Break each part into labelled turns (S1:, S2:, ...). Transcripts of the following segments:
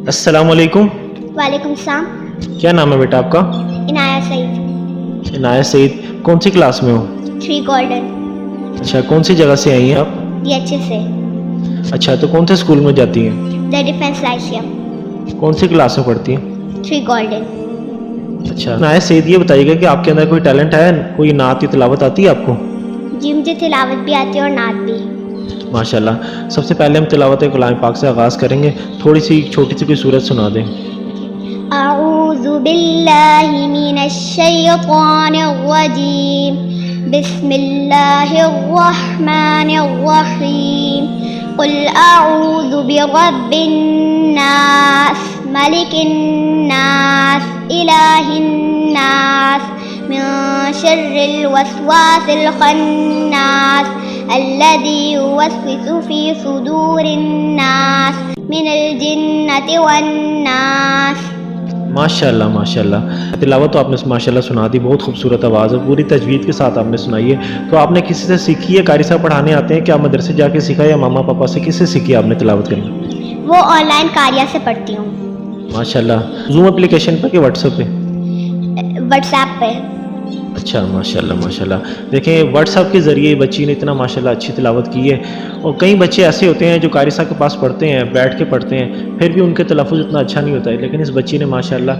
S1: अस्सलाम वालेकुम।
S2: वालेकुम सलाम।
S1: क्या नाम है बेटा आपका?
S2: इनाया सईद।
S1: इनाया सईद। कौन सी क्लास में हो?
S2: 3 गोल्डन
S1: अच्छा, कौन सी जगह से आई हैं आप?
S2: DH से।
S1: अच्छा, तो कौन से स्कूल में जाती हैं?
S2: The defence Lyceum.
S1: कौन सी क्लास में पढ़ती हैं?
S2: 3 गोल्डन।
S1: अच्छा, इनाया सईद, ये बताइएगा कि आपके अंदर कोई टैलेंट है, कोई नात या तिलावत आती है आपको?
S2: जी मुझे तिलावत भी आती है और नात भी।
S1: माशाल्लाह। सबसे पहले हम तिलावत कलाम पाक से आगाज़ करेंगे। थोड़ी सी छोटी सी कोई सूरत सुना दें।
S2: अऊज़ु बिल्लाहि मिनश शैतानिर रजीम। बिस्मिल्लाहिर रहमानिर रहीम। कुल अऊज़ु बिरब्बिन नास, मलिकिन नास, इलाहिन नास, मिन शर्रिल वस्वासिल खन्नास, अल्लज़ी युवस्विसु फ़ी सुदूरिन नास, मिनल जिन्नति वन्नास।
S1: माशाल्लाह माशाल्लाह। तिलावत तो आपने माशाल्लाह सुना दी, बहुत खूबसूरत आवाज़ है, पूरी तजवीद के साथ आपने सुनाई है। तो आपने किसी से सीखी है? कारी साहब पढ़ाने आते हैं क्या? मदरसे जाके सीखा या मामा पापा से? किससे सीखी आपने तिलावत करनी?
S2: वो ऑनलाइन कारिया से पढ़ती हूँ।
S1: माशाल्लाह। जूम एप्लीकेशन पर कि व्हाट्सएप पे?
S2: व्हाट्सएप पे।
S1: अच्छा, माशाल्लाह माशाल्लाह। देखें, व्हाट्सएप के ज़रिए बच्ची ने इतना माशाल्लाह अच्छी तिलावत की है। और कई बच्चे ऐसे होते हैं जो कारी साहब के पास पढ़ते हैं, बैठ के पढ़ते हैं, फिर भी उनके तलफ़्फ़ुज़ इतना अच्छा नहीं होता है, लेकिन इस बच्ची ने माशाल्लाह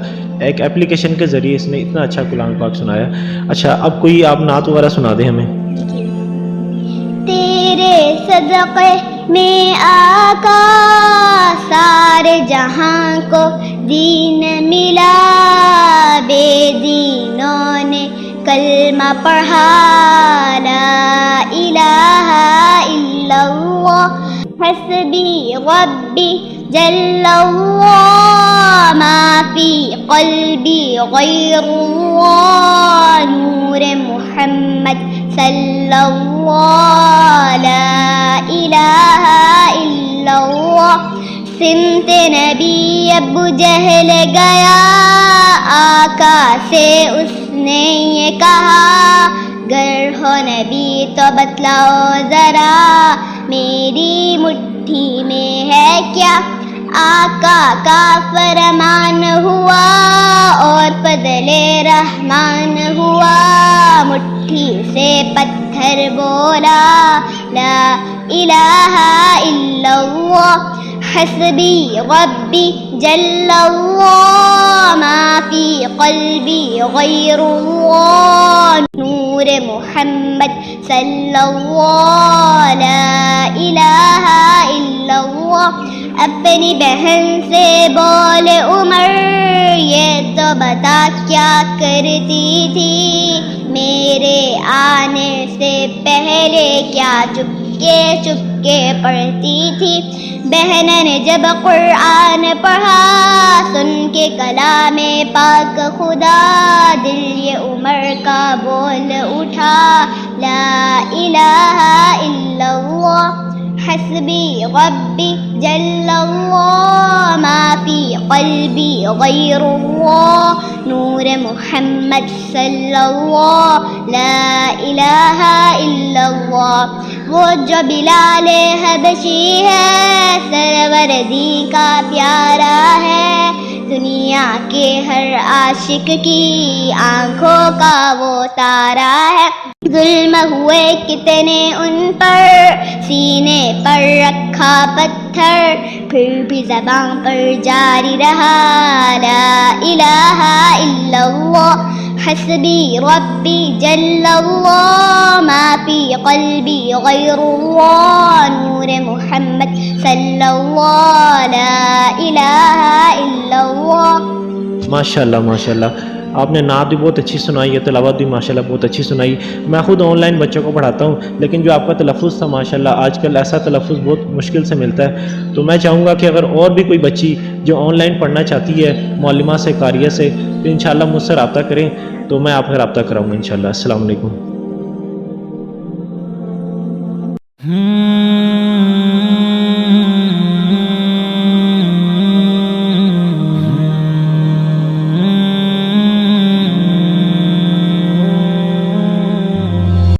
S1: एक एप्लीकेशन के ज़रिए इसने इतना अच्छा कुरान पाक सुनाया। अच्छा, अब कोई आप नात वगैरह सुना दें हमें।
S2: तेरे सदक़े में आका सारे जहां को दीन मिला, बेदीनों ने कलमा पढ़ा, ला इलाहा इल्लल्लाह, हस्बी रब्बी जल्लल्लाह, मा फी क़ल्बी ग़ैरुल्लाह, नूर मुहम्मद सल्लल्लाहु, ला इलाहा इल्लल्लाह। सिमते नबी अबू जहल गया, आका से उसने ये कहा, गर हो नबी तो बतलाओ जरा, मेरी मुट्ठी में है क्या। आका का फरमान हुआ और फज़ले रहमान हुआ, मुट्ठी से पत्थर बोला, ला इलाहा इल्लल्लाह, हस्बी रब्बी जल्लल्लाह, मा फी क़ल्बी ग़ैरुल्लाह, नूर मुहम्मद सल्लल्लाहु, ला इलाहा इल्लल्लाह। अपनी बहन से बोले उमर, ये तो बता क्या करती थी, मेरे आने से पहले क्या चुपके चुपके पढ़ती थी। बहन ने जब कुरान पढ़ा, सुन के कलामे पाक खुदा, दिल ये उमर का बोल उठा, ला इलाहा इल्लल्लाह, हस्बी रब्बी जल्लल्लाह, मा फी क़ल्बी ग़ैरुल्लाह, नूर मुहम्मद सल्लल्लाहु, ला इलाहा इल्लल्लाह। वो जो बिलाले हबशी है, सरवरदी का प्यारा है, दुनिया के हर आशिक की आंखों का वो तारा है। जुल्म हुए कितने उन पर, सीने पर रखा पत्थर, फिर भी ज़बान पर जारी रहा, ला इलाहा इल्लल्लाह, हस्बी रब्बी जल्लल्लाह, मा फी क़ल्बी ग़ैरुल्लाह, नूर मुहम्मद सल्लल्लाहु, ला इलाहा इल्लल्लाह।
S1: माशाल्लाह माशाल्लाह। आपने नात भी बहुत अच्छी सुनाई है, तिलावत भी माशाल्लाह बहुत अच्छी सुनाई। मैं ख़ुद ऑनलाइन बच्चों को पढ़ाता हूँ, लेकिन जो आपका तलफ़्फ़ुज़ था माशाल्लाह, आजकल ऐसा तलफ़्फ़ुज़ बहुत मुश्किल से मिलता है। तो मैं चाहूँगा कि अगर और भी कोई बच्ची जो ऑनलाइन पढ़ना चाहती है मौलिमा से, कारिया से, तो इंशाल्लाह मुझसे रब्ता करें, तो मैं आपका रब्ता कराऊँगा इंशाल्लाह। अस्सलाम वालेकुम।